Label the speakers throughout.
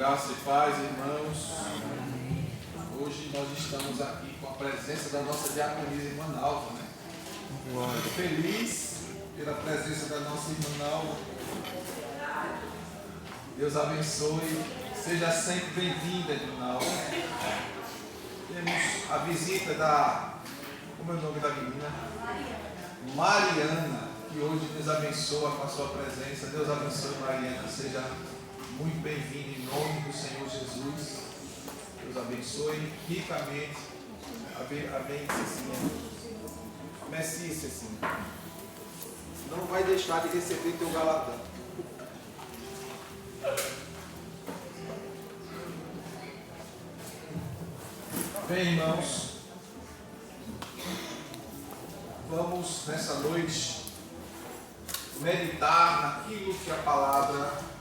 Speaker 1: Graça e paz, irmãos. Hoje nós estamos aqui com a presença da nossa diaconisa irmã Nalva, né? Muito feliz pela presença da nossa irmã Nalva. Deus abençoe. Seja sempre bem-vinda, irmã Nalva. Temos a visita da... Como é o nome da menina? Mariana, que hoje nos abençoa com a sua presença. Deus abençoe, Mariana. Seja muito bem-vinda em nome do Senhor Jesus. Deus abençoe ricamente. Amém, Cecinha. Messi, Cecinha. Não vai deixar de receber teu galatão. Bem, irmãos, vamos nessa noite meditar naquilo que a palavra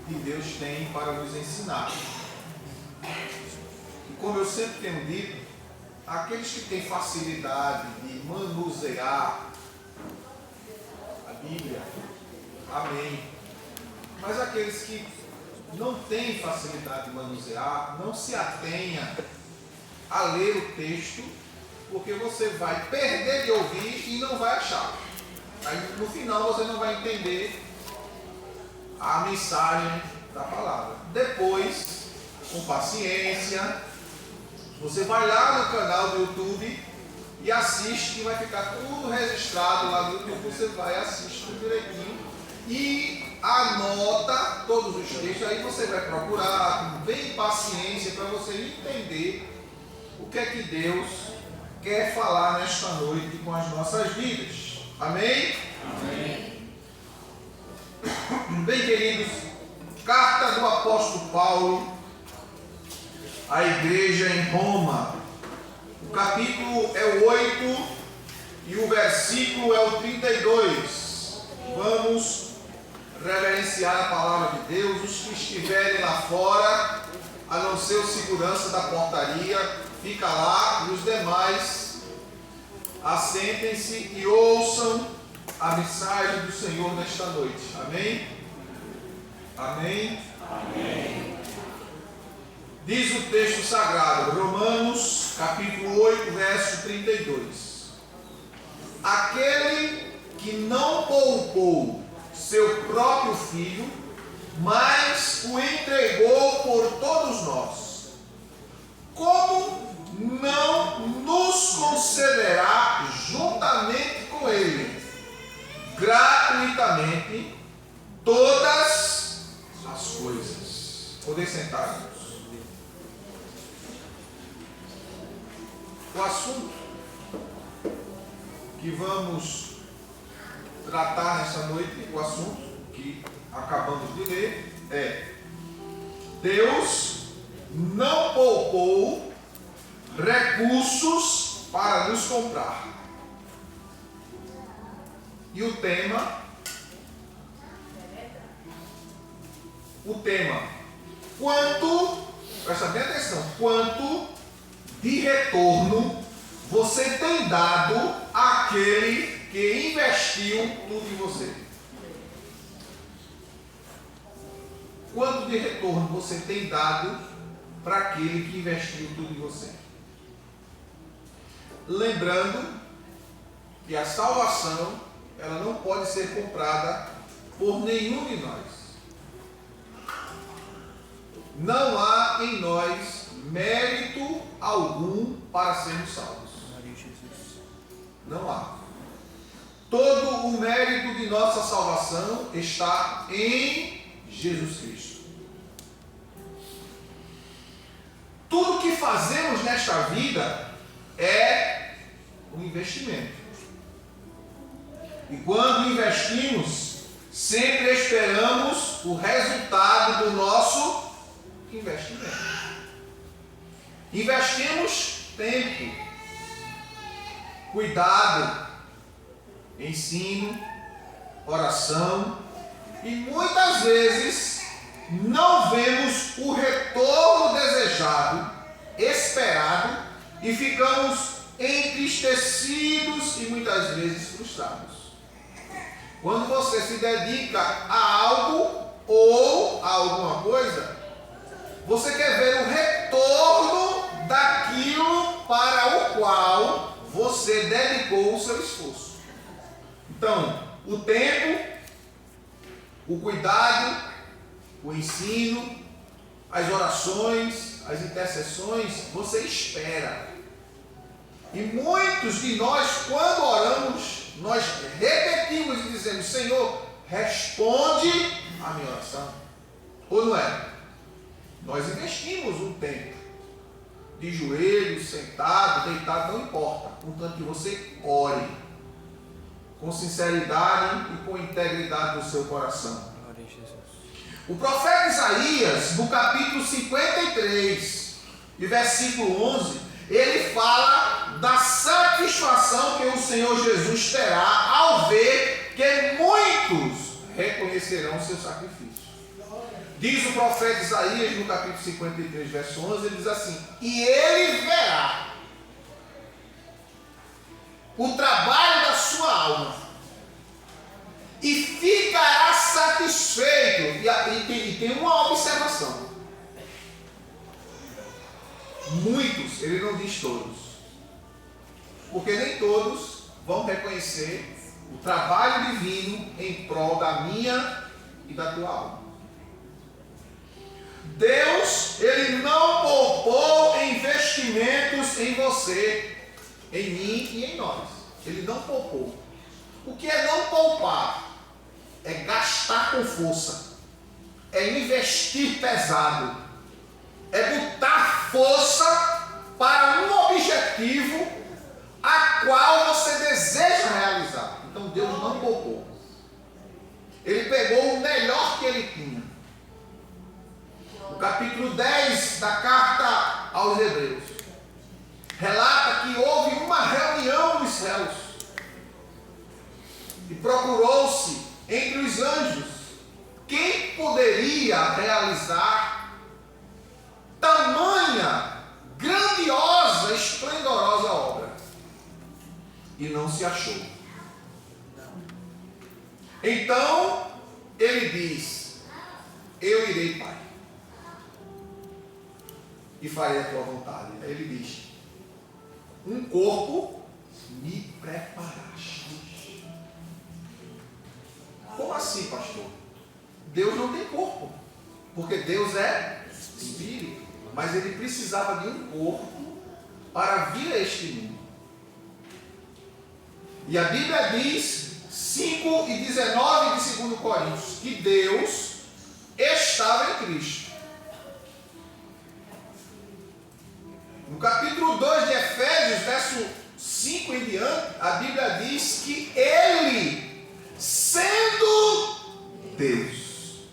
Speaker 1: de Deus tem para nos ensinar. E como eu sempre tenho dito, aqueles que têm facilidade de manusear a Bíblia, amém. Mas aqueles que não têm facilidade de manusear, não se atenha a ler o texto, porque você vai perder de ouvir e não vai achar. Aí, no final você não vai entender a mensagem da palavra. Depois, com paciência, você vai lá no canal do YouTube e assiste, e vai ficar tudo registrado lá no YouTube. Você vai assistir tudo direitinho e anota todos os textos. Aí você vai procurar com bem paciência para você entender o que é que Deus quer falar nesta noite com as nossas vidas. Amém? Amém. Bem, queridos, carta do apóstolo Paulo à igreja em Roma. O capítulo é o 8 e o versículo é o 32. Vamos reverenciar a palavra de Deus. Os que estiverem lá fora, a não ser o segurança da portaria, fica lá, e os demais assentem-se e ouçam a mensagem do Senhor nesta noite. Amém? Amém? Amém. Diz o texto sagrado, Romanos, capítulo 8, verso 32. Aquele que não poupou seu próprio filho, mas o entregou por todos nós, como não nos concederá juntamente com ele gratuitamente todas as coisas? Podem sentar-nos. O assunto que vamos tratar nessa noite, o assunto que acabamos de ler é: Deus não poupou recursos para nos comprar. E o tema, quanto, presta bem atenção, quanto de retorno você tem dado àquele que investiu tudo em você? Quanto de retorno você tem dado para aquele que investiu tudo em você? Lembrando que a salvação, ela não pode ser comprada por nenhum de nós. Não há em nós mérito algum para sermos salvos. Não há. Todo o mérito de nossa salvação está em Jesus Cristo. Tudo que fazemos nesta vida é um investimento. E quando investimos, sempre esperamos o resultado do nosso investimento. Investimos tempo, cuidado, ensino, oração, e muitas vezes não vemos o retorno desejado, esperado, e ficamos entristecidos e muitas vezes frustrados. Quando você se dedica a algo ou a alguma coisa, Você quer ver o retorno daquilo para o qual você dedicou o seu esforço. Então, o tempo, o cuidado, o ensino, as orações, as intercessões, você espera. E muitos de nós, quando oramos, nós repetimos e dizemos: Senhor, responde a minha oração. Ou não é? Nós investimos um tempo de joelhos, sentado, deitado, não importa, contanto que você ore com sinceridade e com integridade do seu coração. O profeta Isaías, no capítulo 53, e versículo 11, ele fala da satisfação que o Senhor Jesus terá ao ver que muitos reconhecerão o seu sacrifício. Diz o profeta Isaías no capítulo 53, verso 11, ele diz assim: e ele verá o trabalho da sua alma e ficará satisfeito. E tem uma observação: muitos, ele não diz todos, porque nem todos vão reconhecer o trabalho divino em prol da minha e da tua alma. Deus, ele não poupou investimentos em você, em mim e em nós. Ele não poupou. O que é não poupar? É gastar com força, é investir pesado, é botar força para um objetivo a qual você deseja realizar. Então Deus não poupou. Ele pegou o melhor que ele tinha. No capítulo 10 da carta aos Hebreus, relata que houve uma reunião nos céus e procurou-se entre os anjos quem poderia realizar tamanha, grandiosa, esplendorosa obra. E não se achou. Então ele diz: eu irei, Pai, e farei a tua vontade. Aí ele diz: um corpo me preparaste. Como assim, pastor? Deus não tem corpo, porque Deus é espírito, mas ele precisava de um corpo para vir a este mundo. E a Bíblia diz, 5 e 19 de 2 Coríntios, que Deus estava em Cristo. No capítulo 2 de Efésios, verso 5 em diante, a Bíblia diz que ele, sendo Deus,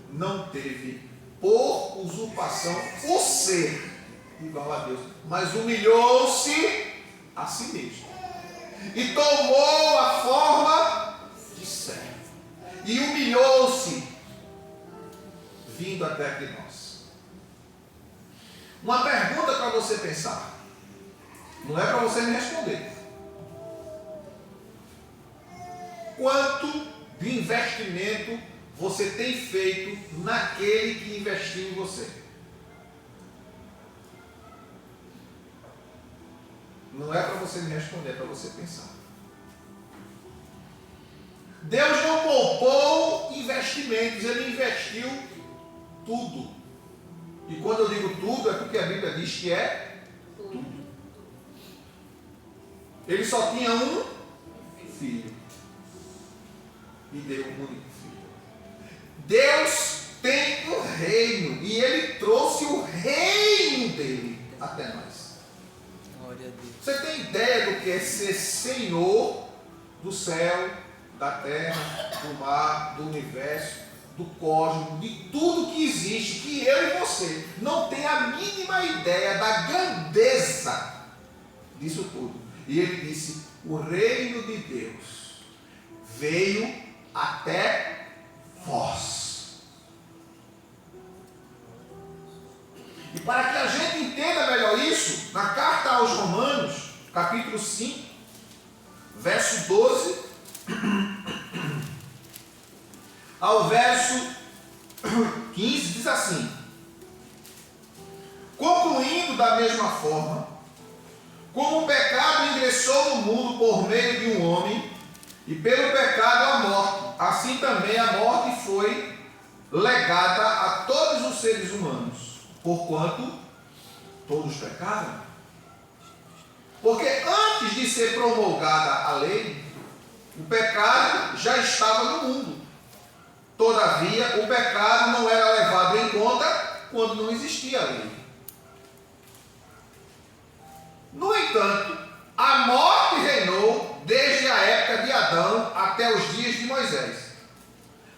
Speaker 1: não teve por usurpação o ser igual a Deus, mas humilhou-se a si mesmo e tomou a forma de servo e humilhou-se vindo até aqui nós. Uma pergunta para você pensar, não é para você me responder. Quanto de investimento você tem feito naquele que investiu em você? Não é para você me responder, é para você pensar. Deus não poupou investimentos, ele investiu tudo. E quando eu digo tudo, é porque a Bíblia diz que é tudo. Ele só tinha um filho e deu um único filho. Deus tem um reino e ele trouxe o reino dele até nós. Você tem ideia do que é ser Senhor do céu, da terra, do mar, do universo, do cosmos, de tudo que existe, que eu e você não tem a mínima ideia da grandeza disso tudo. E ele disse: o reino de Deus veio até vós. E para que a gente entenda melhor isso, na carta aos Romanos, capítulo 5, verso 12 ao verso 15, diz assim: da mesma forma, como o pecado ingressou no mundo por meio de um homem, e pelo pecado a morte, assim também a morte foi legada a todos os seres humanos, porquanto todos pecaram. Porque antes de ser promulgada a lei, o pecado já estava no mundo. Todavia, o pecado não era levado em conta quando não existia a lei. No entanto, a morte reinou desde a época de Adão até os dias de Moisés,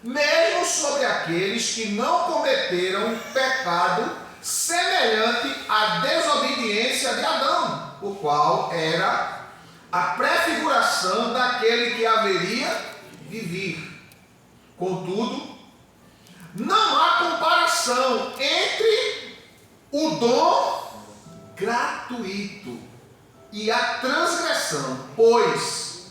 Speaker 1: mesmo sobre aqueles que não cometeram pecado semelhante à desobediência de Adão, o qual era a prefiguração daquele que haveria de vir. Contudo, não há comparação entre o dom gratuito e a transgressão, pois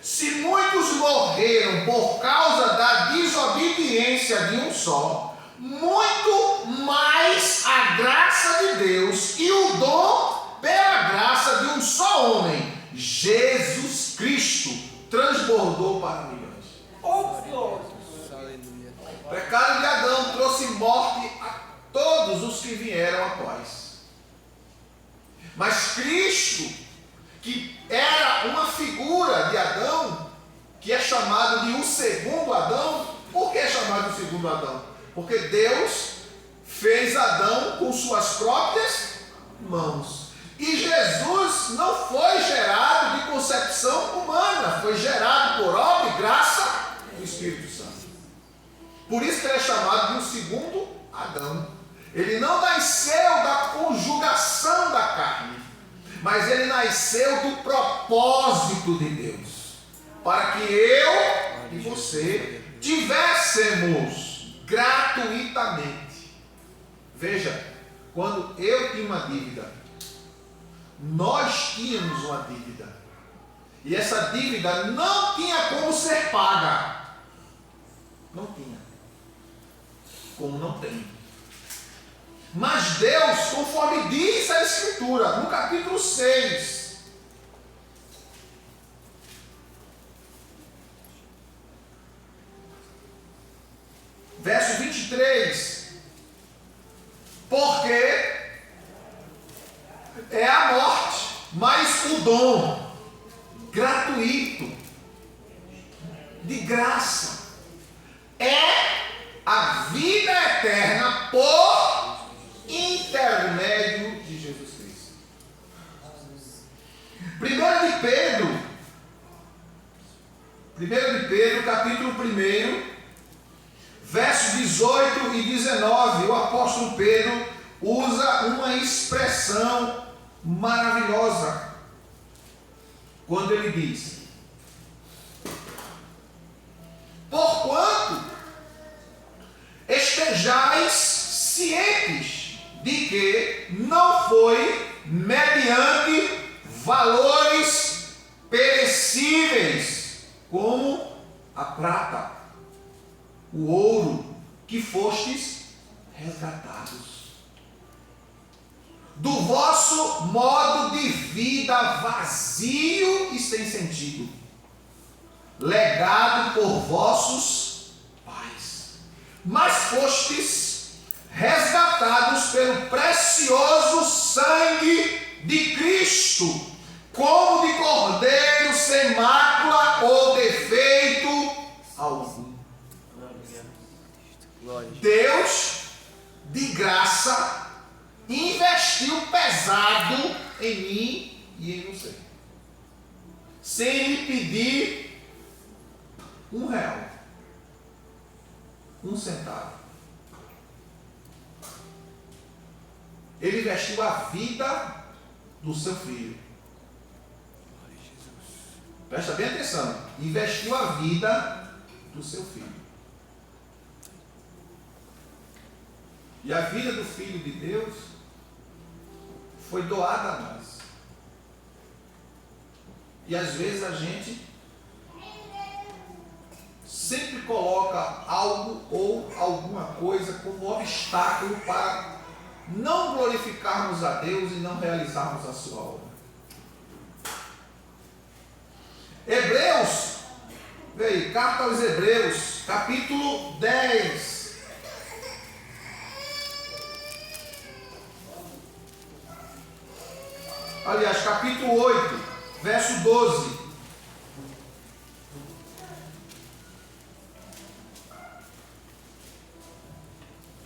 Speaker 1: se muitos morreram por causa da desobediência de um só, muito mais a graça de Deus e o dom pela graça de um só homem, Jesus Cristo, transbordou para milhões. O pecado de Adão trouxe morte a todos os que vieram após. Mas Cristo, que era uma figura de Adão, que é chamado de o segundo Adão. Por que é chamado de segundo Adão? Porque Deus fez Adão com suas próprias mãos. E Jesus não foi gerado de concepção humana, foi gerado por obra e graça do Espírito Santo. Por isso que ele é chamado de um segundo Adão. Ele não nasceu da conjugação da carne, mas ele nasceu do propósito de Deus, para que eu e você tivéssemos gratuitamente. Veja, quando eu tinha uma dívida, nós tínhamos uma dívida, e essa dívida não tinha como ser paga. Não tinha. Como não tem. Mas Deus, conforme diz a Escritura, no capítulo 6, verso 23, porque é a morte, mas o dom gratuito, de graça, é a vida eterna por intermédio de Jesus Cristo. 1 de Pedro, capítulo 1, versos 18 e 19, o apóstolo Pedro usa uma expressão maravilhosa, quando ele diz: porquanto estejais cientes de que não foi mediante valores perecíveis, como a prata, o ouro, que fostes resgatados do vosso modo de vida vazio e sem sentido, legado por vossos pais, mas fostes resgatados pelo precioso sangue de Cristo, como de cordeiro sem mácula ou defeito algum. Deus, de graça, investiu pesado em mim e em você, sem lhe pedir R$1, 1 centavo. Ele investiu a vida do seu filho. Presta bem atenção. Investiu a vida do seu filho. E a vida do Filho de Deus foi doada a nós. E às vezes a gente sempre coloca algo ou alguma coisa como obstáculo para não glorificarmos a Deus e não realizarmos a sua obra. Hebreus, veio, carta aos Hebreus, capítulo 10. Aliás, capítulo 8, verso 12.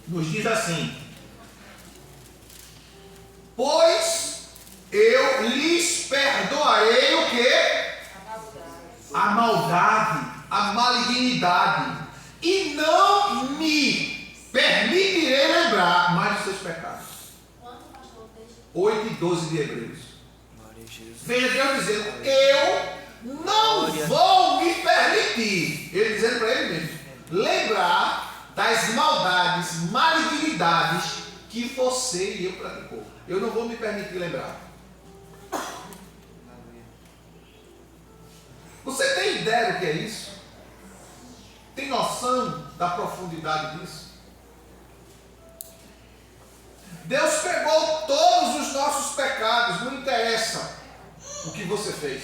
Speaker 1: Nos diz assim: pois eu lhes perdoarei o quê? A maldade, a malignidade, e não me permitirei lembrar mais dos seus pecados. 8 e 12 de Hebreus. Veja Deus dizendo: eu não vou me permitir, ele dizendo para ele mesmo, lembrar das maldades, malignidades que você e eu praticou. Eu não vou me permitir lembrar. Você tem ideia do que é isso? Tem noção da profundidade disso? Deus pegou todos os nossos pecados, não interessa o que você fez.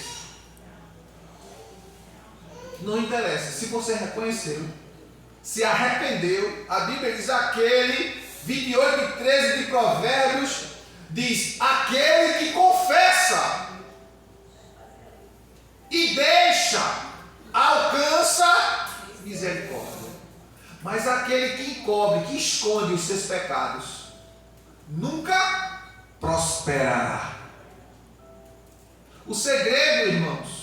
Speaker 1: Não interessa, se você reconheceu, se arrependeu, a Bíblia diz aquele, 28 e 13 de Provérbios, diz, aquele que confessa e deixa, alcança misericórdia. Mas aquele que encobre, que esconde os seus pecados, nunca prosperará. O segredo, irmãos,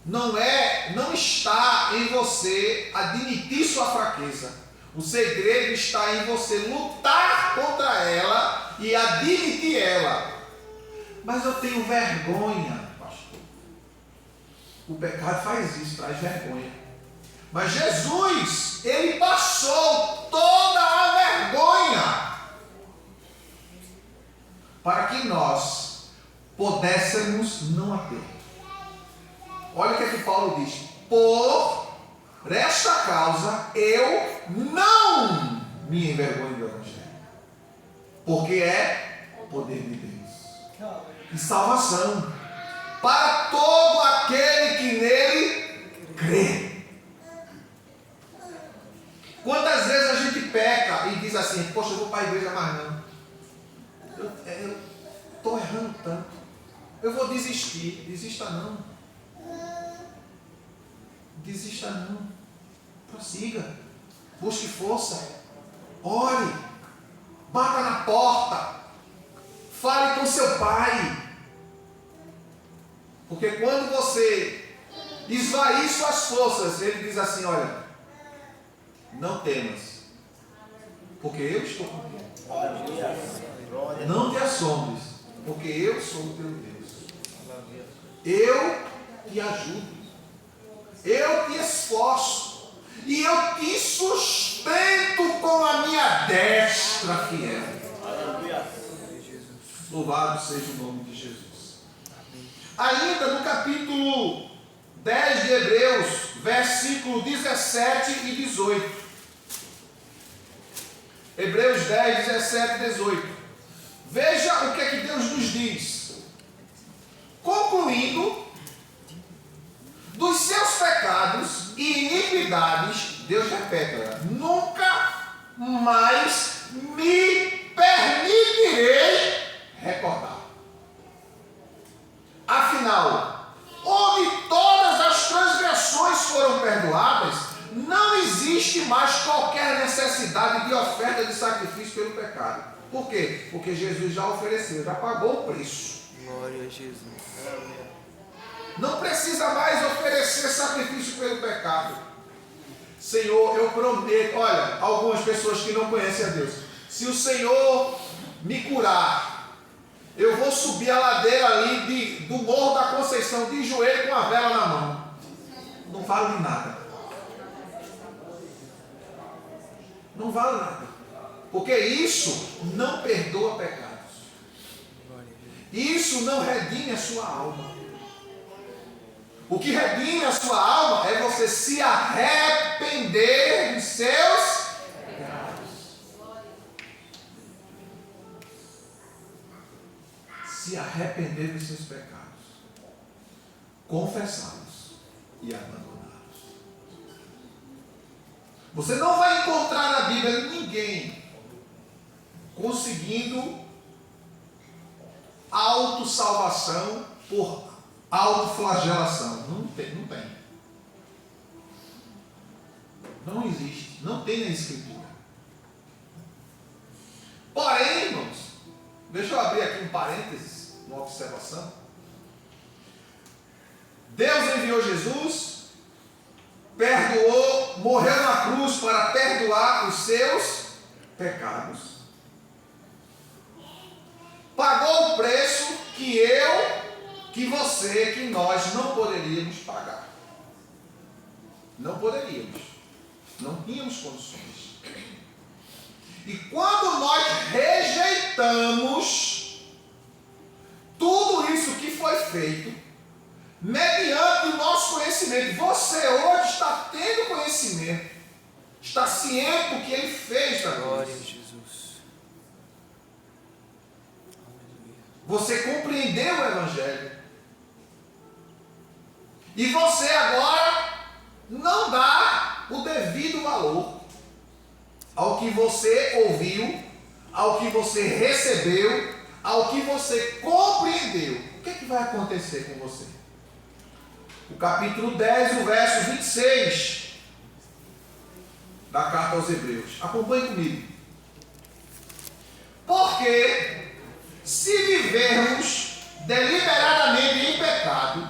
Speaker 1: não está em você admitir sua fraqueza. O segredo está em você lutar contra ela e admitir ela. Mas eu tenho vergonha, pastor. O pecado faz isso, traz vergonha. Mas Jesus, ele passou toda a vergonha para que nós pudéssemos não a ter. Olha o que é que Paulo diz: por esta causa eu não me envergonho do Evangelho, porque é o poder de Deus e salvação para todo aquele que nele crê. Quantas vezes a gente peca e diz assim: poxa, eu vou para a igreja mais não, eu estou errando tanto, eu vou desistir. Desista não. Desista não. Prossiga. Busque força. Ore. Bata na porta. Fale com seu pai. Porque quando você esvair suas forças, ele diz assim: olha, não temas, porque eu estou contigo. Não te assombres, porque eu sou o teu Deus. Eu te ajudo. Eu te esforço e eu te sustento com a minha destra fiel. Louvado seja o nome de Jesus. Ainda no capítulo 10 de Hebreus, versículo 17 e 18. Hebreus 10, 17 e 18. Veja o que é que Deus nos diz. Concluindo, dos seus pecados e iniquidades, Deus repete: nunca mais me permitirei recordar. Afinal, onde todas as transgressões foram perdoadas, não existe mais qualquer necessidade de oferta de sacrifício pelo pecado. Por quê? Porque Jesus já ofereceu, já pagou o preço.
Speaker 2: Glória a Jesus.
Speaker 1: Não precisa mais oferecer sacrifício pelo pecado. Senhor, eu prometo. Olha, algumas pessoas que não conhecem a Deus: se o Senhor me curar, eu vou subir a ladeira ali do Morro da Conceição de joelho com a vela na mão. Não vale de nada. Não vale nada. Porque isso não perdoa pecados. Isso não redime a sua alma. O que redime a sua alma é você se arrepender dos seus pecados. se arrepender dos seus pecados, confessá-los e abandoná-los. Você não vai encontrar na Bíblia ninguém conseguindo autossalvação por autoflagelação. Não tem. Não existe. Não tem na Escritura. Porém, irmãos, deixa eu abrir aqui um parênteses, uma observação. Deus enviou Jesus, perdoou, morreu na cruz para perdoar os seus pecados. Pagou o preço que eu, que você, que nós não poderíamos pagar. Não poderíamos. Não tínhamos condições. E quando nós rejeitamos tudo isso que foi feito, mediante o nosso conhecimento, você hoje está tendo conhecimento, está ciente do que Ele fez para nós.
Speaker 2: Glória a Jesus.
Speaker 1: Você compreendeu o Evangelho. E você agora não dá o devido valor ao que você ouviu, ao que você recebeu, ao que você compreendeu. O que é que vai acontecer com você? O capítulo 10, o verso 26 da carta aos Hebreus. Acompanhe comigo. Porque se vivermos deliberadamente em pecado,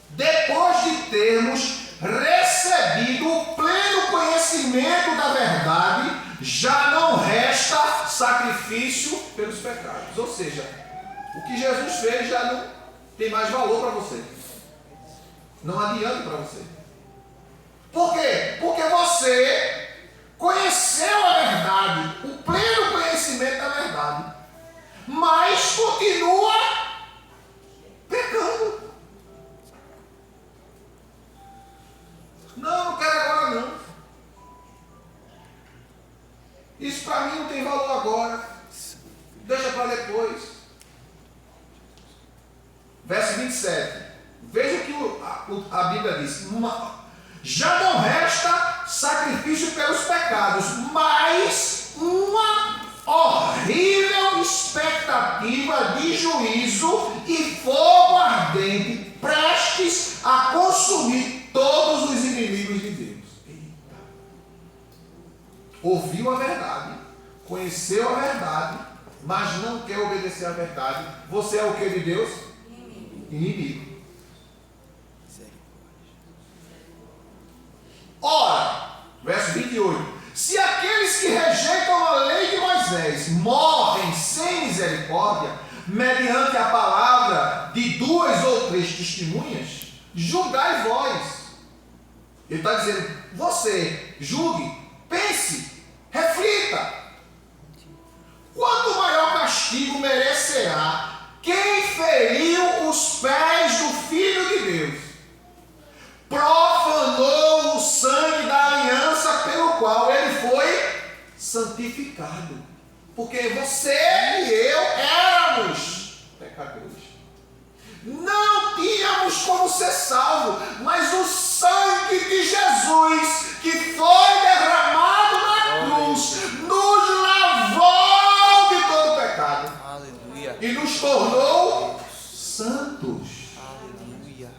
Speaker 1: depois de termos recebido o pleno conhecimento da verdade, já não resta sacrifício pelos pecados. Ou seja, o que Jesus fez já não tem mais valor para você. Não adianta para você. Por quê? Porque você conheceu a verdade, o pleno conhecimento da verdade, mas continua pecando. Não quero agora não. Isso para mim não tem valor agora. Deixa para depois. Verso 27. Veja o que a Bíblia diz. Já não resta sacrifício pelos pecados, mas uma horrível expectativa de juízo e fogo ardente, prestes a consumir todos os inimigos de Deus. Eita. Ouviu a verdade, conheceu a verdade, mas não quer obedecer à verdade. Você é o que de Deus? Inimigo. Ora, verso 28. Se aqueles que rejeitam a lei de Moisés morrem sem misericórdia, mediante a palavra de 2 ou 3 testemunhas, julgai vós. Ele está dizendo, você julgue, pense, reflita. Quanto maior castigo merecerá quem feriu os pés do Filho de Deus, profanou o sangue da aliança pelo qual ele foi santificado. Porque você e eu éramos pecadores. Não tínhamos como ser salvos, mas o sangue de Jesus, que foi derramado na cruz, nos lavou de todo pecado.
Speaker 2: Aleluia.
Speaker 1: E nos tornou santos.
Speaker 2: Aleluia.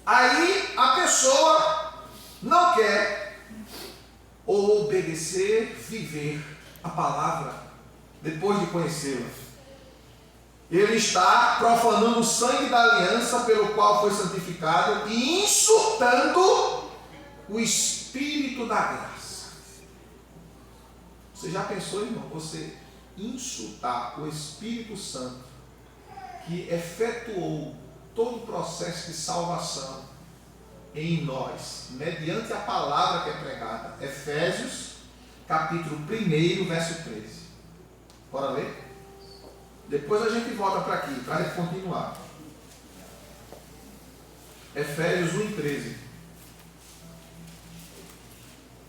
Speaker 1: Aí a pessoa não quer obedecer, viver a palavra depois de conhecê-la. Ele está profanando o sangue da aliança pelo qual foi santificado e insultando o Espírito da graça. Você já pensou, irmão, você insultar o Espírito Santo que efetuou todo o processo de salvação em nós, mediante a palavra que é pregada? Efésios, capítulo 1, verso 13. Bora ler? Depois a gente volta para aqui, para a gente continuar. Efésios 1:13.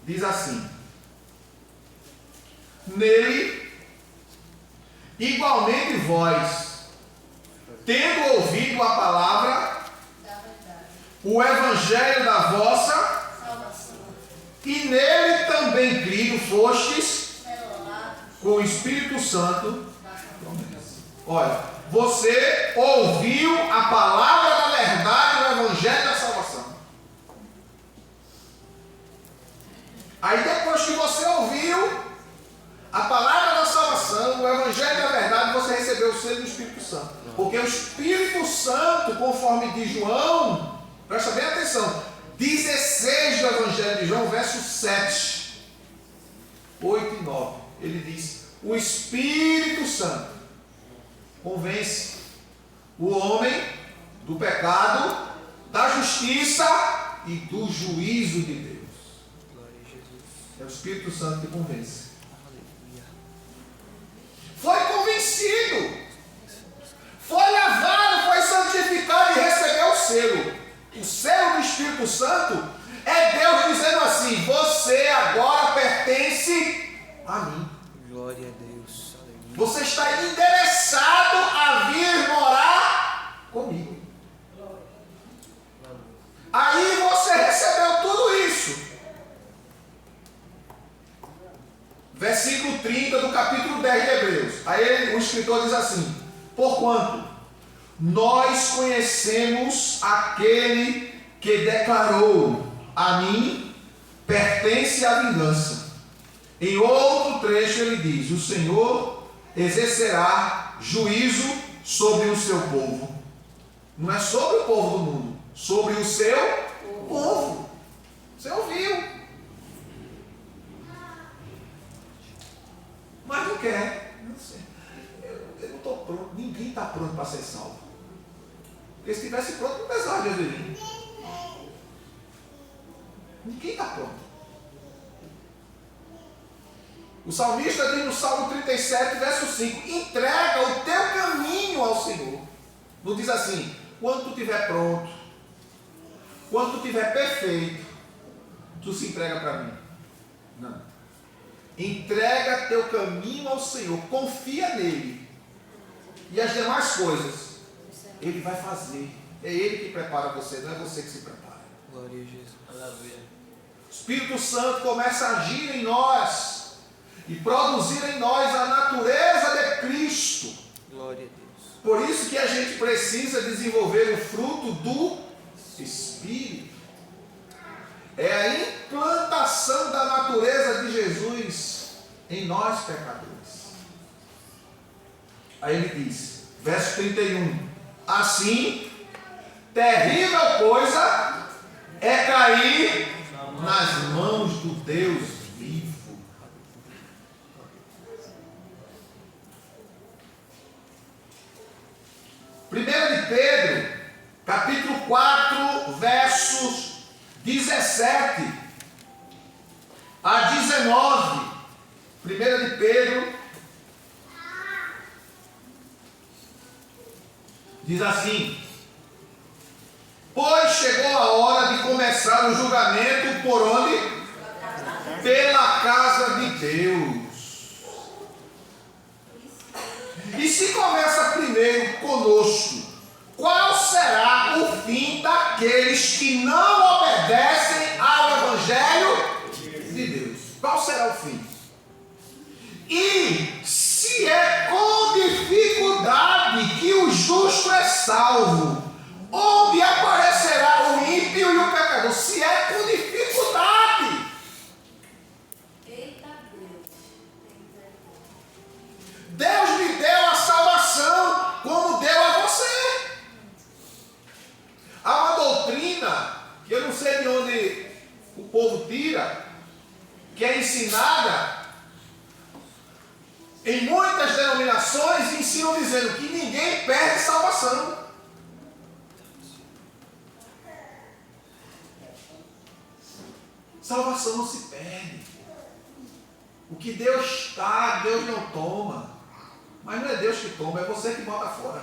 Speaker 1: Diz assim: nele igualmente vós, tendo ouvido a palavra, o evangelho da vossa salvação, e nele também crido fostes com o Espírito Santo. Olha, você ouviu a palavra da verdade, o evangelho da salvação. Aí depois que você ouviu a palavra da salvação, o evangelho da verdade, você recebeu o selo do Espírito Santo. Porque o Espírito Santo, conforme diz João, presta bem atenção, 16 do evangelho de João, verso 7, 8 e 9, ele diz: o Espírito Santo convence o homem do pecado, da justiça e do juízo de Deus. É o Espírito Santo que convence. Foi convencido, foi lavado, foi santificado e recebeu o selo. O selo do Espírito Santo é Deus dizendo assim: você agora pertence a mim.
Speaker 2: Glória a Deus. Aleluia.
Speaker 1: Você está endereçado a vir morar comigo. Aí você recebeu tudo isso. Versículo 30 do capítulo 10 de Hebreus. Aí o escritor diz assim: porquanto nós conhecemos aquele que declarou: a mim pertence a vingança. Em outro trecho ele diz: o Senhor exercerá juízo sobre o seu povo. Não é sobre o povo do mundo, sobre o seu povo. Você ouviu? Mas não quer. Não sei. Eu não estou pronto. Ninguém está pronto para ser salvo. Porque se estivesse pronto, não precisava de Jesus vir. Ninguém está pronto. O salmista diz no Salmo 37, verso 5: entrega o teu caminho ao Senhor. Não diz assim: quando tu estiver pronto, quando tu estiver perfeito, tu se entrega para mim. Não. Entrega teu caminho ao Senhor, confia nele, e as demais coisas ele vai fazer. É ele que prepara você, não é você que se prepara.
Speaker 2: Glória a Jesus. Aleluia.
Speaker 1: O Espírito Santo começa a agir em nós e produzir em nós a natureza de Cristo.
Speaker 2: Glória a Deus.
Speaker 1: Por isso que a gente precisa desenvolver o fruto do Espírito. É a implantação da natureza de Jesus em nós, pecadores. Aí ele diz, verso 31: assim, terrível coisa é cair nas mãos do Deus vivo. Primeira de Pedro, capítulo 4, versos 17 a 19. Primeira de Pedro diz assim: pois chegou a hora de começar o julgamento por onde? Pela casa de Deus. E se começa primeiro conosco, qual será o fim daqueles que não obedecem ao Evangelho de Deus? Qual será o fim? E se é com dificuldade que o justo é salvo, onde aparecerá o ímpio e o pecador? Se é com dificuldade.
Speaker 3: Eita Deus.
Speaker 1: Deus lhe deu a salvação como deu a você. Há uma doutrina que eu não sei de onde o povo tira, que é ensinada em muitas denominações, e ensinam dizendo que ninguém perde salvação. Salvação não se perde. O que Deus está, Deus não toma. Mas não é Deus que toma, é você que bota fora.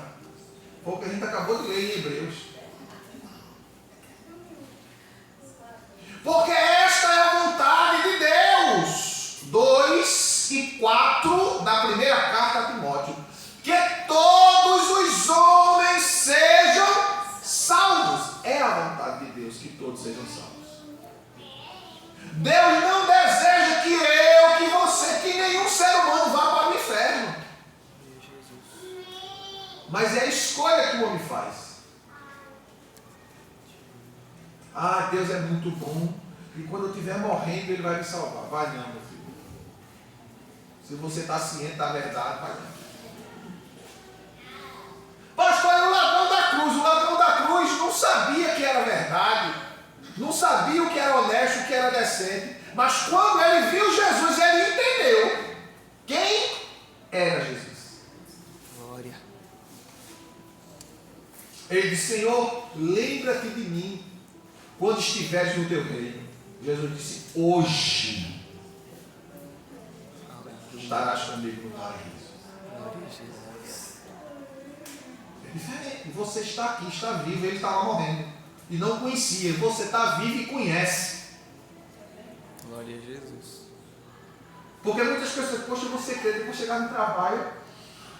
Speaker 1: Foi o que a gente acabou de ler em Hebreus. Porque esta é a vontade de Deus. 2 e 4 da primeira carta a Timóteo. Mas é a escolha que o homem faz. Ah, Deus é muito bom. E quando eu estiver morrendo, Ele vai me salvar. Vai não, meu filho. Se você está ciente da verdade, vai não. Pastor, era o ladrão da cruz. O ladrão da cruz não sabia que era verdade. Não sabia o que era honesto, o que era decente. Mas quando ele viu Jesus, ele entendeu quem era Jesus.
Speaker 2: Glória.
Speaker 1: Ele disse: Senhor, lembra-te de mim quando estiveres no teu reino. Jesus disse: hoje estarás comigo no paraíso.
Speaker 2: Glória a Jesus.
Speaker 1: É diferente. Você está aqui, está vivo, ele estava morrendo. E não conhecia. Você está vivo e conhece.
Speaker 2: Glória a Jesus.
Speaker 1: Porque muitas pessoas, poxa, você crê, depois chegar no trabalho,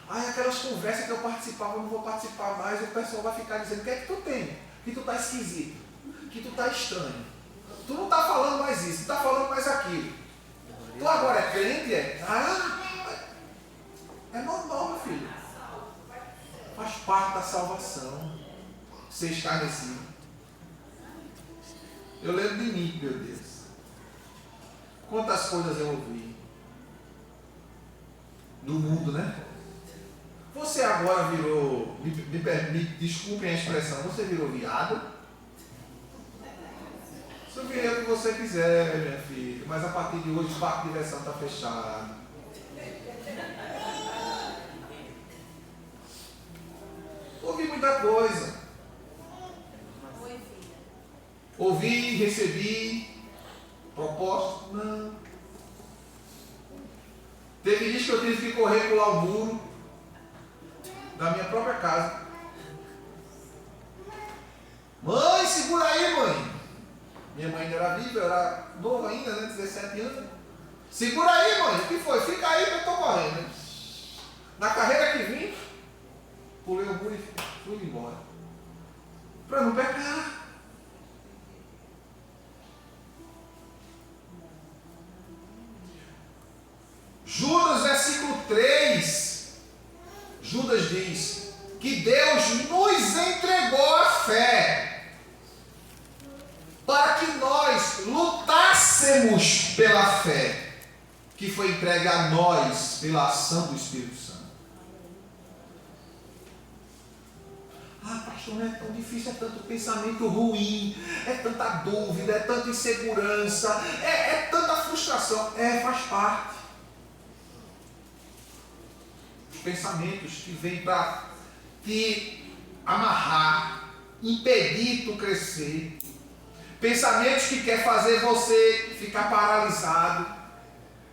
Speaker 1: aí aquelas conversas que eu participava, eu não vou participar mais, o pessoal vai ficar dizendo: o que é que tu tem? Que tu está esquisito, que tu está estranho. Tu não está falando mais isso, tu está falando mais aquilo. Tu agora é crente, é? É normal, meu filho. Faz parte da salvação. Ser escarnecido. Eu lembro de mim, meu Deus. Quantas coisas eu ouvi. Do mundo, né? Você agora virou, me desculpem a expressão, você virou viado? Você vira o que você quiser, minha filha, mas a partir de hoje o parque de diversão está fechado. Ouvi muita coisa. Ouvi, recebi, proposta, não. Teve dias que eu tive que correr, pular o muro da minha própria casa. Mãe, segura aí, mãe. Minha mãe ainda era viva, eu era novo ainda, né? 17 anos. Segura aí, mãe. O que foi? Fica aí que eu estou correndo. Na carreira que vim, pulei o muro e fui embora. Para não pecar. Judas, versículo 3. Judas diz que Deus nos entregou a fé para que nós lutássemos pela fé que foi entregue a nós pela ação do Espírito Santo. Ah, pastor, não é tão difícil, é tanto pensamento ruim, é tanta dúvida, é tanta insegurança, é tanta frustração. Faz parte. Os pensamentos que vêm para te amarrar, impedir tu crescer. Pensamentos que quer fazer você ficar paralisado,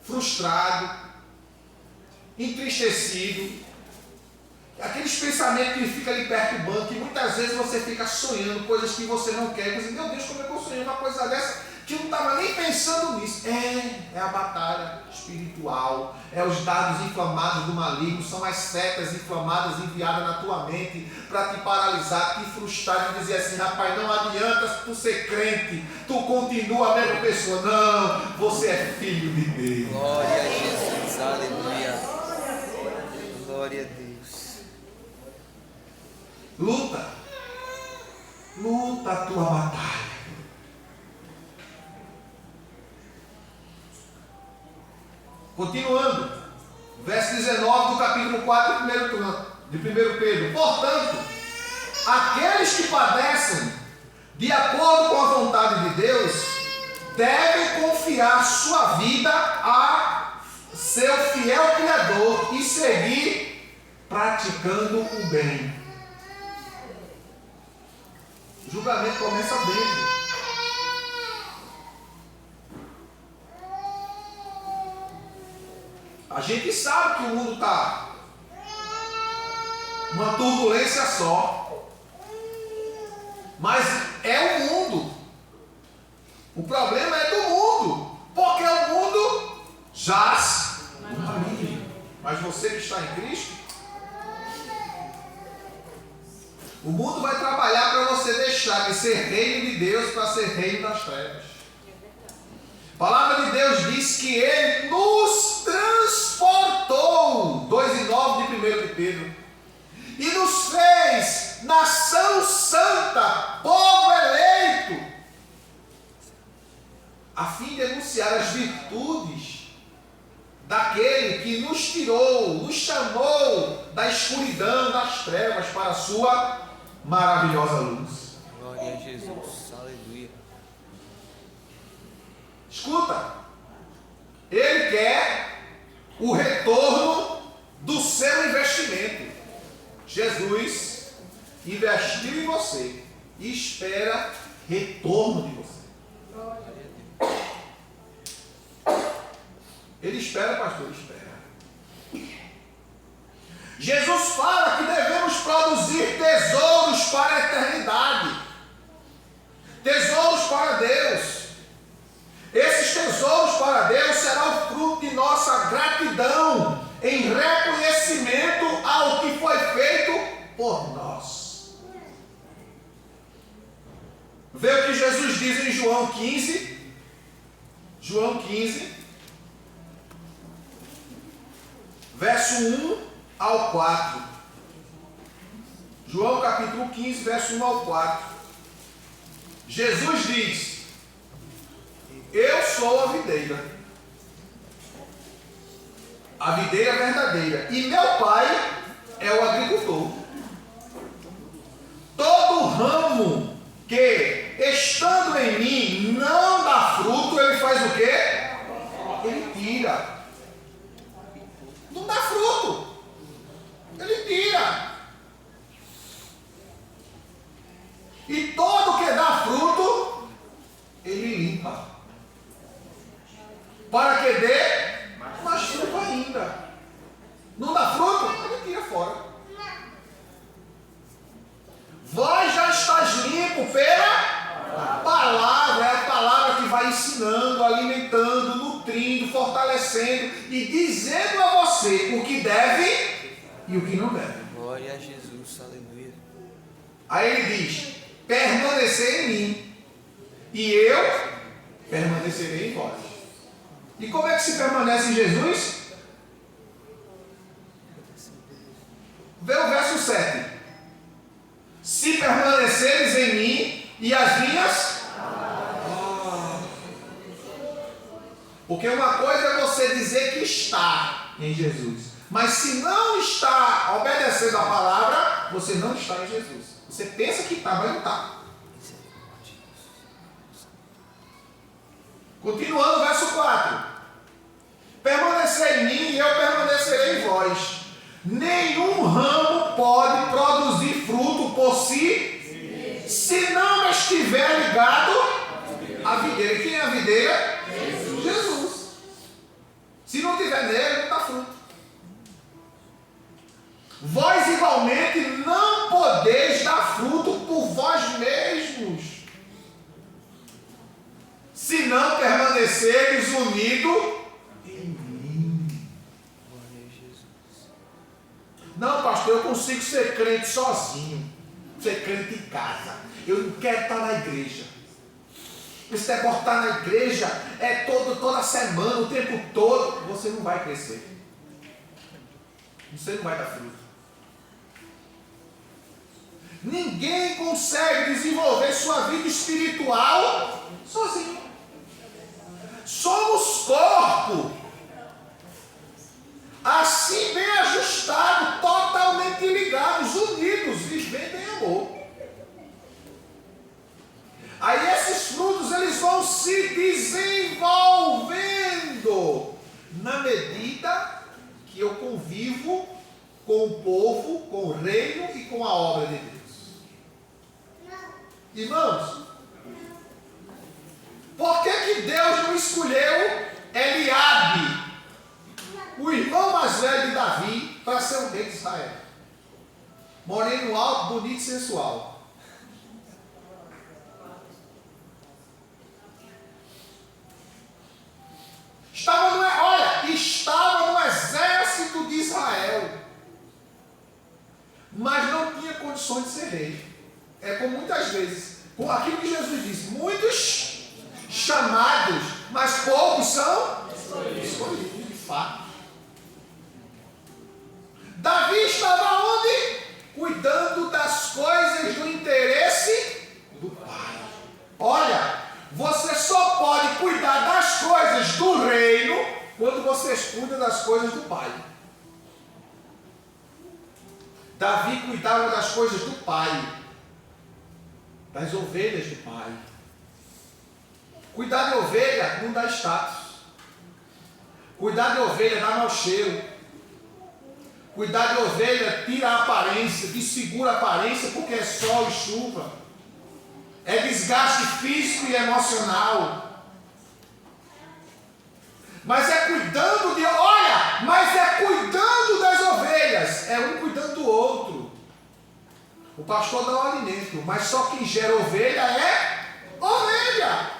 Speaker 1: frustrado, entristecido. Aqueles pensamentos que ficam lhe perturbando, que muitas vezes você fica sonhando coisas que você não quer. Você diz: meu Deus, como é que eu sonhei uma coisa dessa que eu não estava nem pensando nisso? É a batalha espiritual, é os dados inflamados do maligno, são as setas inflamadas enviadas na tua mente para te paralisar, te frustrar e dizer assim: rapaz, não adianta tu ser crente, tu continua a mesma pessoa. Não, você é filho de Deus.
Speaker 2: Glória a Jesus, aleluia. Glória a Deus.
Speaker 1: Luta a tua batalha. Continuando, verso 19 do capítulo 4 de 1 Pedro. Portanto, aqueles que padecem de acordo com a vontade de Deus devem confiar sua vida a seu fiel Criador e seguir praticando o bem. O julgamento começa dentro. A gente sabe que o mundo está uma turbulência só. Mas é o mundo. O problema é do mundo. Porque o mundo jaz no maligno. Mas você que está em Cristo, o mundo vai trabalhar para você deixar de ser reino de Deus para ser reino das trevas. A palavra de Deus diz que Ele nos transportou. 2:9 de 1 de Pedro. e nos fez nação santa, povo eleito, a fim de anunciar as virtudes daquele que nos tirou, nos chamou da escuridão, das trevas, para a sua maravilhosa luz.
Speaker 2: Glória a Jesus. Aleluia.
Speaker 1: Escuta, ele quer o retorno do seu investimento. Jesus investiu em você e espera retorno de você. Ele espera, pastor, ele espera. Jesus fala que devemos produzir tesouros para a eternidade, tesouros para Deus. Esses tesouros para Deus serão o fruto de nossa gratidão em reconhecimento ao que foi feito por nós. Vê o que Jesus diz em João 15. João 15, verso 1 ao 4. João capítulo 15, verso 1 ao 4. Jesus diz: eu sou a videira verdadeira, e meu Pai é o agricultor. Todo ramo que, estando em mim, não dá fruto, ele faz o quê? Ele tira. Não dá fruto, ele tira. E todo que dá fruto, ele limpa, para que dê mais fruto ainda. Não dá fruto, ele tira fora. Vós já estás limpo pela palavra. É a palavra que vai ensinando, alimentando, nutrindo, fortalecendo e dizendo a você o que deve e o que não deve.
Speaker 2: Glória a Jesus, aleluia.
Speaker 1: Aí ele diz: permanecer em mim e eu permanecerei em vós. E como é que se permanece em Jesus? Vê o verso 7. Se permaneceres em mim e as minhas... Porque uma coisa é você dizer que está em Jesus, mas se não está obedecendo a palavra, você não está em Jesus. Você pensa que está, mas não está. Continuando o verso 4. Permanecer em mim e eu permanecerei em vós. Nenhum ramo pode produzir fruto por si, se não estiver ligado à videira. Quem é a videira? Jesus. Se não tiver nele, não dá fruto. Vós igualmente não podeis dar fruto por vós mesmos, se não permaneceres unidos em mim. Não, pastor, eu consigo ser crente sozinho, ser crente em casa. Eu não quero estar na igreja. Esse negócio de estar na igreja é toda semana, o tempo todo. Você não vai crescer. Você não vai dar fruto. Ninguém consegue desenvolver sua vida espiritual sozinho. Somos corpo, assim bem ajustado, totalmente ligados, unidos, vivendo em amor. Aí esses frutos eles vão se desenvolvendo na medida que eu convivo com o povo, com o reino e com a obra de Deus. Irmãos, por que Deus não escolheu Eliabe, o irmão mais velho de Davi, para ser o rei de Israel? Moreno alto, bonito e sensual. Estava no exército de Israel, mas não tinha condições de ser rei. É como muitas vezes, com aquilo que Jesus disse, muitos chamados, mas poucos são escolhidos, de fato. Davi estava onde? cuidando das coisas do interesse do Pai. Olha, você só pode cuidar das coisas do reino quando você cuida das coisas do Pai. Davi cuidava das coisas do Pai, das ovelhas do Pai. Cuidar de ovelha não dá status. Cuidar de ovelha dá mau cheiro. Cuidar de ovelha tira a aparência, desfigura a aparência, porque é sol e chuva. É desgaste físico e emocional. Mas é cuidando de, olha, mas é cuidando das ovelhas. É um cuidando do outro. O pastor dá o alimento, mas só quem gera ovelha é ovelha.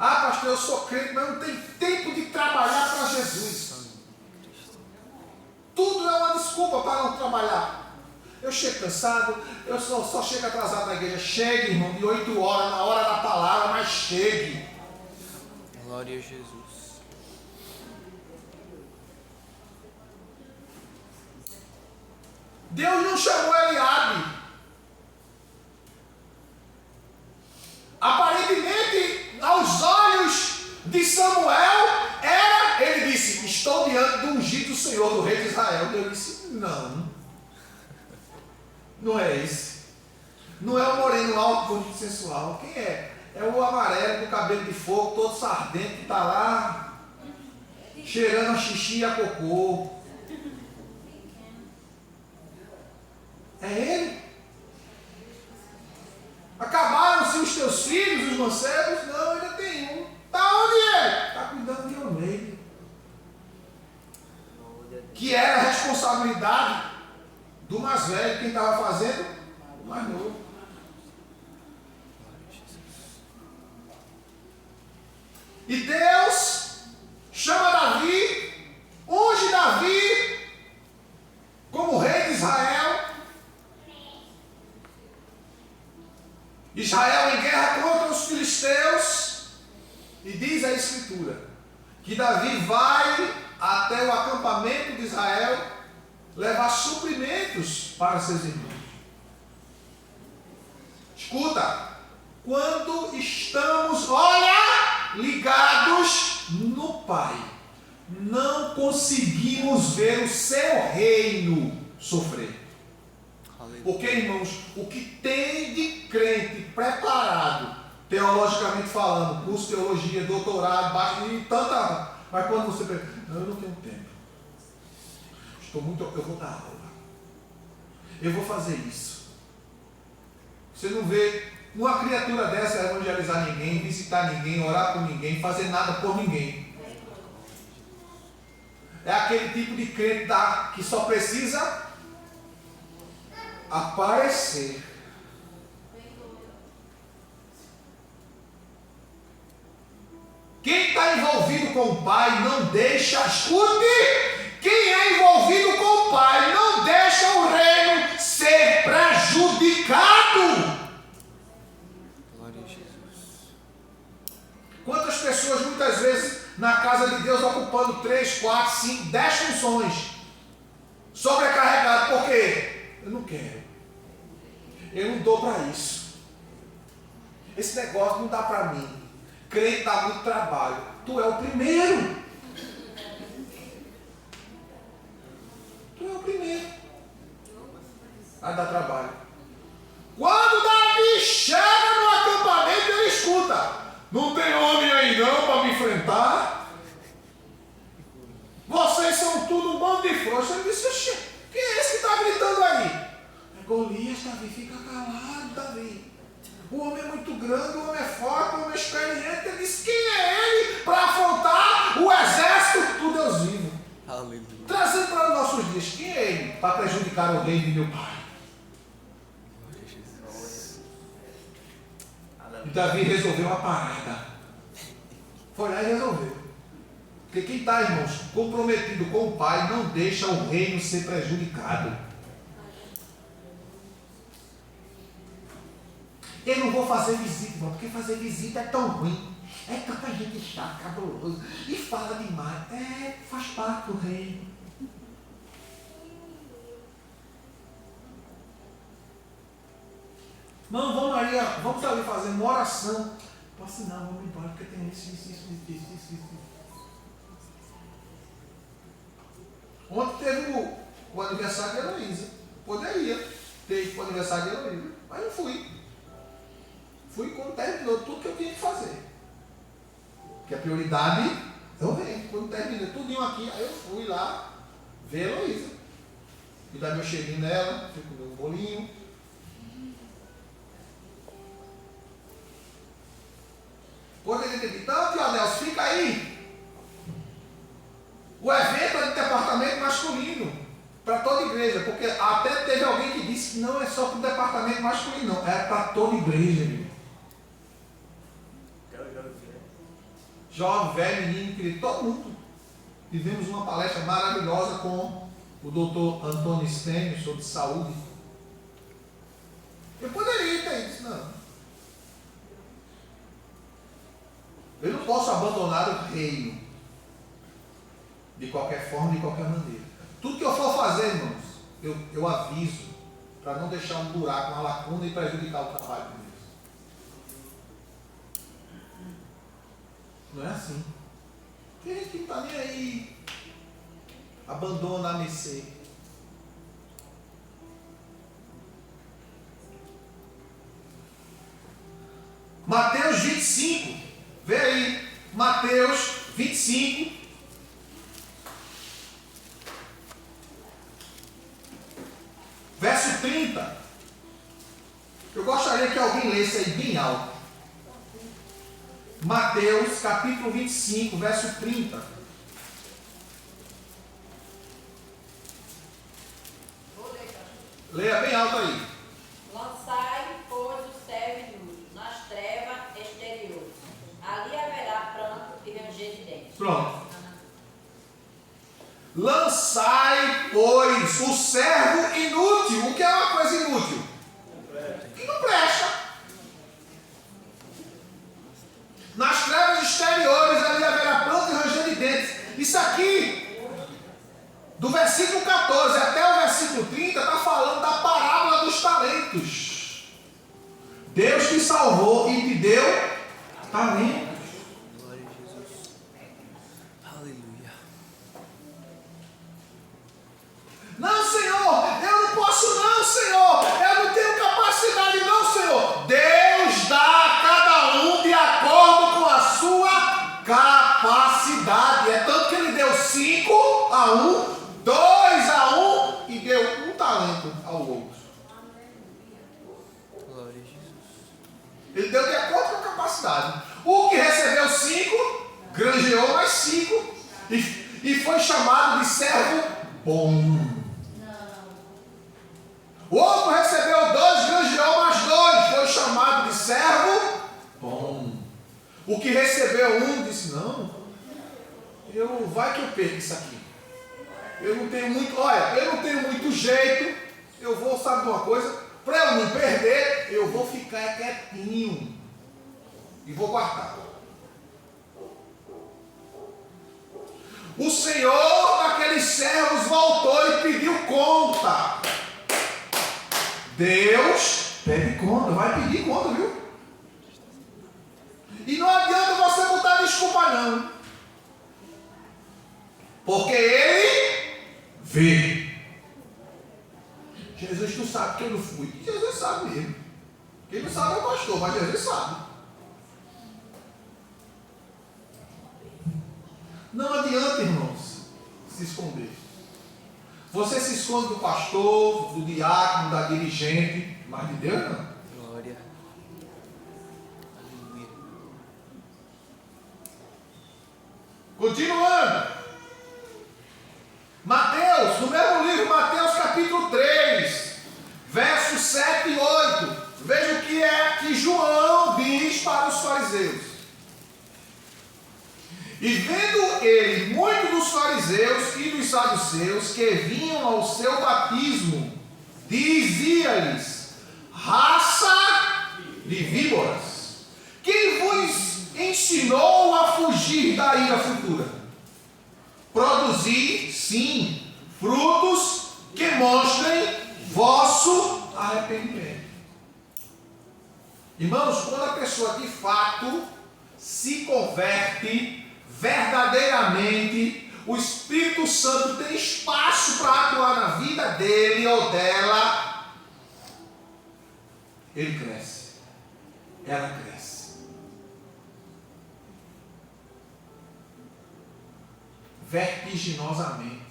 Speaker 1: Ah, pastor, eu sou crente, mas não tenho tempo de trabalhar para Jesus. Tudo é uma desculpa para não trabalhar. Eu chego cansado, eu só chego atrasado na igreja. Chegue, irmão, de 8 horas, na hora da palavra, mas chegue.
Speaker 2: Glória a Jesus.
Speaker 1: Deus não chamou Eliabe. Aparentemente, aos olhos de Samuel, ele disse, estou diante do ungido do Senhor, do rei de Israel. Deus disse, não. Não é esse. Não é o moreno alto, bonito e sensual. Quem é? É o amarelo com cabelo de fogo, todo sardento, que está lá cheirando a xixi e a cocô. É ele. Acabaram-se os teus filhos, os mancebos? Não, ainda tem um. Está onde ele? Está cuidando de ovelha. Que era a responsabilidade do mais velho. Quem estava fazendo? O mais novo. E Deus chama Davi, unge Davi como rei de Israel. Israel em guerra contra os filisteus. E diz a Escritura que Davi vai até o acampamento de Israel levar suprimentos para seus irmãos. Escuta, quando estamos, olha, ligados no Pai, não conseguimos ver o seu reino sofrer. Porque, irmãos, o que tem de crente preparado, teologicamente falando, curso de teologia, doutorado, e tanta. Mas quando você pensa, não, eu não tenho tempo. Eu vou dar aula. Eu vou fazer isso. Você não vê uma criatura dessa evangelizar ninguém, visitar ninguém, orar por ninguém, fazer nada por ninguém. É aquele tipo de crente que só precisa aparecer. Quem está envolvido com o Pai não deixa, escute, quem é envolvido com o Pai não deixa o reino ser prejudicado.
Speaker 2: Glória a Jesus.
Speaker 1: Quantas pessoas muitas vezes na casa de Deus ocupando 3, 4, 5, 10 funções, sobrecarregado, por quê? Eu não quero. Eu não dou para isso. Esse negócio não dá para mim. Crente dá muito trabalho. Tu é o primeiro. Tu é o primeiro. Vai dar trabalho. Quando Davi chega no acampamento, ele escuta. Não tem homem aí não para me enfrentar. Vocês são tudo um bando de frouxos. Ele disse, oxê, quem é esse que está gritando aí? É Golias, Davi, fica calado, Davi. O homem é muito grande, o homem é forte, o homem é experiente. Ele disse, quem é ele para afrontar o exército do Deus vivo?
Speaker 2: Aleluia.
Speaker 1: Trazendo para os nossos dias, quem é ele para prejudicar o reino de meu pai? E Davi resolveu uma parada. Foi lá e resolveu. Porque quem está, irmãos, comprometido com o Pai, não deixa o reino ser prejudicado. Eu não vou fazer visita, irmão, porque fazer visita é tão ruim. É tanta gente chata, cabuloso. E fala demais. Faz parte do reino. Não, vamos ali, vamos ali fazer uma oração. Posso não, vamos embora, porque tem isso. Ontem teve o aniversário de Heloísa. Poderia ter ido para o aniversário de Heloísa, mas não fui. Fui quando terminou tudo que eu tinha que fazer. Porque a prioridade eu venho. Quando terminei tudinho aqui, aí eu fui lá ver a Heloísa. Fui dar meu cheirinho nela, fui comer um bolinho. Poderia ter dito, não, tio Adelso, fica aí. O evento é de departamento masculino, para toda igreja, porque até teve alguém que disse que não é só para o departamento masculino, não, é para toda igreja, meu. Jovem, velho, menino, querido, todo mundo. Tivemos uma palestra maravilhosa com o doutor Antônio Stênio sobre saúde. Eu poderia ter isso, não. Eu não posso abandonar o reino de qualquer forma, de qualquer maneira. Tudo que eu for fazer, irmãos, eu aviso para não deixar um buraco, uma lacuna e prejudicar o trabalho de Deus. Não é assim. Tem gente que não está nem aí. Abandona a mercê. Mateus 25. Vê aí. Mateus 25. Verso 30. Eu gostaria que alguém lesse aí bem alto. Mateus capítulo 25, verso 30. Leia bem alto aí.
Speaker 3: Lançai, pois, o servo inútil nas trevas exteriores. Ali haverá pranto e ranger de dentes.
Speaker 1: Pronto. Lançai, pois, o servo inútil. O que é uma coisa inútil? Que não presta. Nas trevas exteriores, ali haverá pranto e ranger de dentes. Isso aqui, do versículo 14 até o versículo 30, está falando da parábola dos talentos. Deus te salvou e te deu talentos.
Speaker 2: Glória a Jesus. Aleluia.
Speaker 1: Não, Senhor, eu não posso não, Senhor. Eu não tenho capacidade não, Senhor. Deus dá a cada um de acordo com a sua capacidade. É tanto que Ele deu 5 a um, 2 a um e deu um talento ao outro.
Speaker 2: Glória a Jesus.
Speaker 1: Ele deu de acordo com a capacidade. O que recebeu 5, granjeou mais 5 e foi chamado de servo bom. O outro recebeu 2, granjeou mais 2, foi chamado de servo bom. O que recebeu 1 disse, não, vai que eu perco isso aqui. Eu não tenho muito jeito, eu vou, sabe de uma coisa? Para eu não perder, eu vou ficar quietinho e vou guardar. O Senhor daqueles servos voltou e pediu conta. Deus pede conta, vai pedir conta, viu? E não adianta você botar desculpa não. Porque Ele vê. Jesus, tu sabe que eu não fui. Jesus sabe mesmo. Quem não sabe é o pastor, mas Jesus sabe. Não adianta, irmãos, se esconder. Você se esconde do pastor, do diácono, da dirigente, mas de Deus não.
Speaker 2: Glória. Aleluia.
Speaker 1: Continuando. Mateus, no mesmo livro, Mateus capítulo 3, versos 7 e 8. Veja o que é que João diz para os fariseus. E vendo ele muitos dos fariseus e dos saduceus que vinham ao seu batismo, dizia-lhes: raça de víboras, quem vos ensinou a fugir da ira futura? Produzi, sim, frutos que mostrem vosso arrependimento. Irmãos, quando a pessoa de fato se converte verdadeiramente, o Espírito Santo tem espaço para atuar na vida dele ou dela, ele cresce, ela cresce. Vertiginosamente.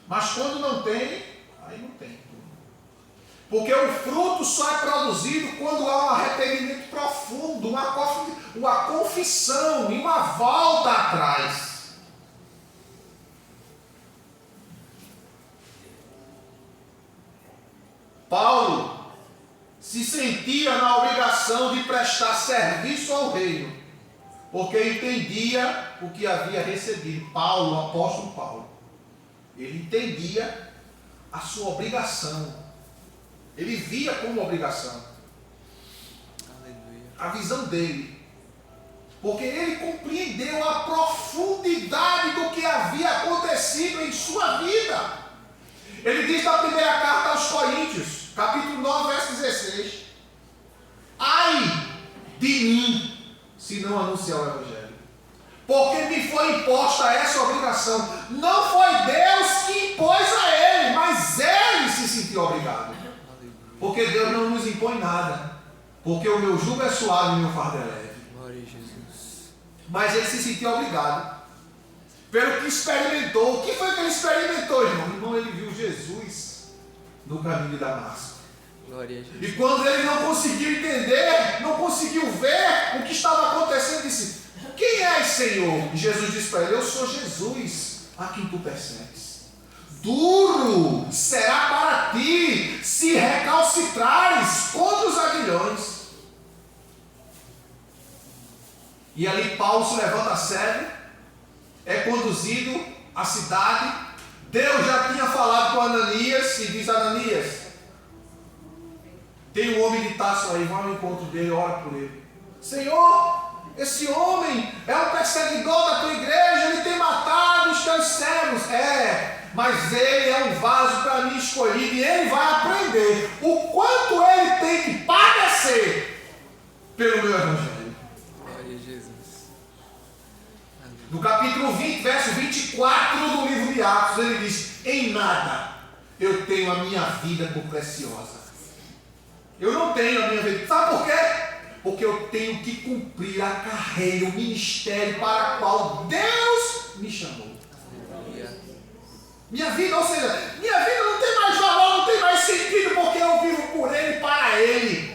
Speaker 1: Mas quando não tem, aí não tem. Porque o fruto só é produzido quando há um arrependimento profundo, uma confissão e uma volta atrás. Paulo se sentia na obrigação de prestar serviço ao reino, porque entendia o que havia recebido. Paulo, o apóstolo Paulo, ele entendia a sua obrigação. Ele via como obrigação.
Speaker 2: Aleluia.
Speaker 1: A visão dele. Porque ele compreendeu a profundidade do que havia acontecido em sua vida. Ele diz na primeira carta aos Coríntios, capítulo 9, verso 16: ai de mim, se não anunciar o Evangelho. Porque me foi imposta essa obrigação. Não foi Deus que impôs a ele, mas ele se sentiu obrigado. Porque Deus não nos impõe nada. Porque o meu jugo é suave e o meu fardo é leve.
Speaker 2: Glória a Jesus.
Speaker 1: Mas ele se sentiu obrigado. Pelo que experimentou. O que foi que ele experimentou, irmão? Irmão, ele viu Jesus no caminho de Damasco.
Speaker 2: Glória a Jesus.
Speaker 1: E quando ele não conseguiu entender, não conseguiu ver o que estava acontecendo, disse: quem és, Senhor? E Jesus disse para ele: eu sou Jesus, a quem tu persegues. Duro será para ti se recalcitrares contra os aguilhões. E ali Paulo se levanta a sério, é conduzido à cidade. Deus já tinha falado com Ananias e diz: Ananias, tem um homem de Tarso aí, vai ao encontro dele, ora por ele. Senhor, esse homem é um perseguidor da tua igreja, ele tem matado os teus servos. Mas ele é um vaso para mim escolhido e ele vai aprender o quanto ele tem que padecer pelo meu Evangelho.
Speaker 2: Glória a Jesus. Aleluia.
Speaker 1: No capítulo 20, verso 24 do livro de Atos, ele diz: em nada eu tenho a minha vida por preciosa. Eu não tenho a minha vida. Sabe por quê? Porque eu tenho que cumprir a carreira, o ministério para o qual Deus me chamou.
Speaker 2: Aleluia.
Speaker 1: Minha vida, ou seja, minha vida não tem mais valor, não tem mais sentido, porque eu vivo por Ele e para Ele.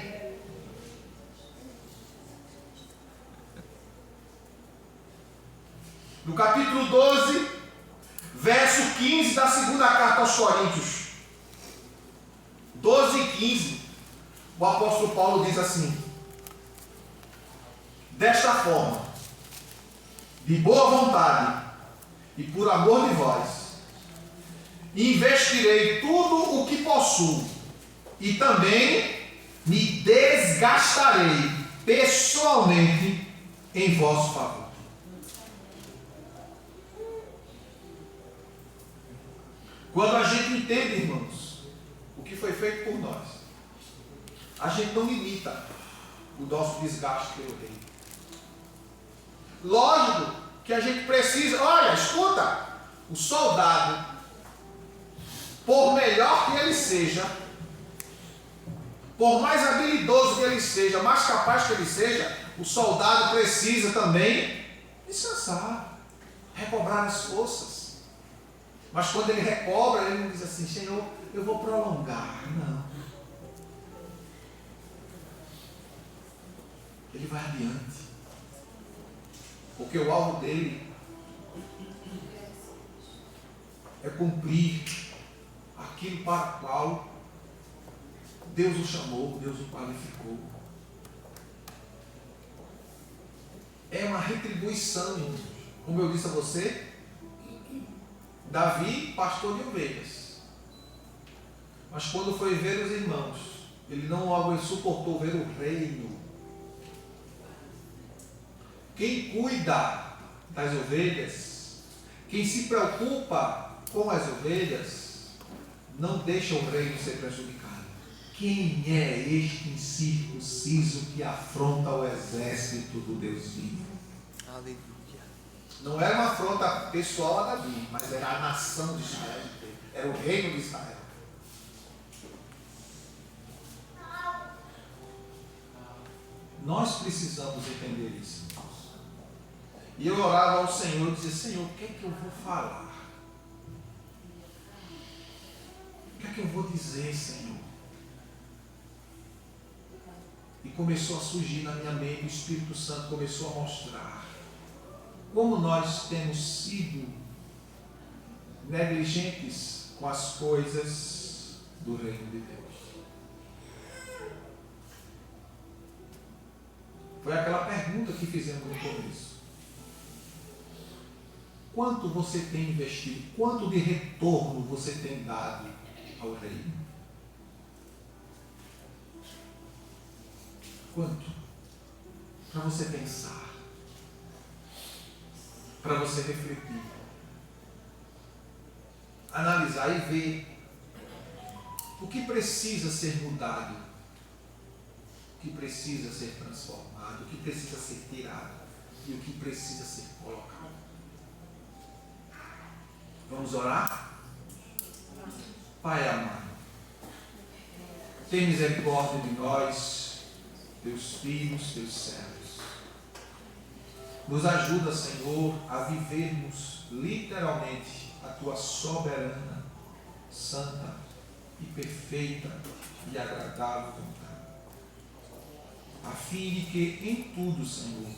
Speaker 1: No capítulo 12, verso 15 da segunda carta aos Coríntios, 12 e 15, o apóstolo Paulo diz assim: desta forma, de boa vontade e por amor de vós, investirei tudo o que possuo e também me desgastarei pessoalmente em vosso favor. Quando a gente entende, irmãos, o que foi feito por nós, a gente não limita o nosso desgaste pelo reino. Lógico que a gente precisa, olha, escuta, o soldado, por melhor que ele seja, por mais habilidoso que ele seja, mais capaz que ele seja, o soldado precisa também descansar, recobrar as forças. Mas quando ele recobra, ele não diz assim: Senhor, eu vou prolongar. Não. Ele vai adiante. Porque o alvo dele é cumprir aquilo para o qual Deus o chamou, Deus o qualificou. É uma retribuição, irmãos. Como eu disse a você, Davi, pastor de ovelhas. Mas quando foi ver os irmãos, ele não suportou ver o reino. Quem cuida das ovelhas, quem se preocupa com as ovelhas, não deixa o reino ser prejudicado. quem é este incircunciso que afronta o exército do Deus vivo?
Speaker 2: Aleluia.
Speaker 1: Não era uma afronta pessoal a Davi, mas era a nação de Israel. Era o reino de Israel. Nós precisamos entender isso. E eu orava ao Senhor e dizia: Senhor, o que é que eu vou falar? O que é que eu vou dizer, Senhor? E começou a surgir na minha mente, o Espírito Santo começou a mostrar como nós temos sido negligentes com as coisas do reino de Deus. Foi aquela pergunta que fizemos no começo. Quanto você tem investido? Quanto de retorno você tem dado ao reino? Quanto? Para você pensar. Para você refletir. Analisar e ver o que precisa ser mudado. O que precisa ser transformado. O que precisa ser tirado. E o que precisa ser colocado. Vamos orar? Pai amado, tem misericórdia de nós, teus filhos, teus servos. Nos ajuda, Senhor, a vivermos literalmente a tua soberana, santa e perfeita e agradável vontade. A fim de que em tudo, Senhor,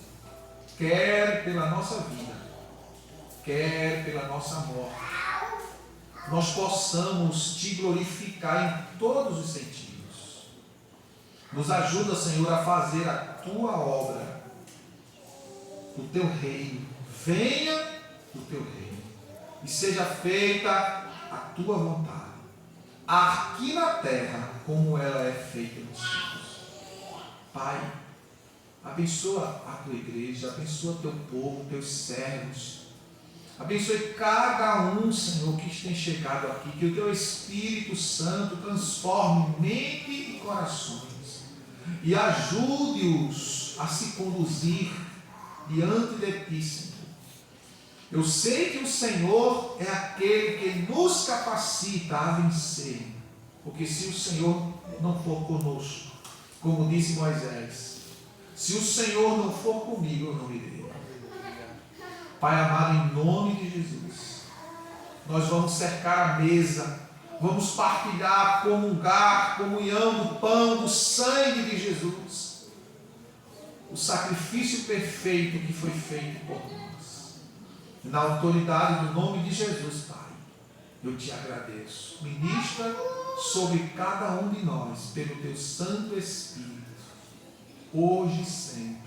Speaker 1: quer pela nossa vida, quer pela nossa morte, nós possamos te glorificar em todos os sentidos. Nos ajuda, Senhor, a fazer a tua obra, o teu reino. Venha o teu reino e seja feita a tua vontade, aqui na terra como ela é feita nos céus. Pai, abençoa a tua igreja, abençoa teu povo, teus servos. Abençoe cada um, Senhor, que tem chegado aqui. Que o teu Espírito Santo transforme mente e corações. E ajude-os a se conduzir diante de ti, Senhor. Eu sei que o Senhor é aquele que nos capacita a vencer. Porque se o Senhor não for conosco, como disse Moisés, se o Senhor não for comigo, eu não irei. Pai amado, em nome de Jesus, nós vamos cercar a mesa, vamos partilhar, comungar, comunhão do pão, do sangue de Jesus, o sacrifício perfeito que foi feito por nós. Na autoridade do nome de Jesus, Pai, eu te agradeço. Ministra sobre cada um de nós, pelo teu Santo Espírito, hoje e sempre.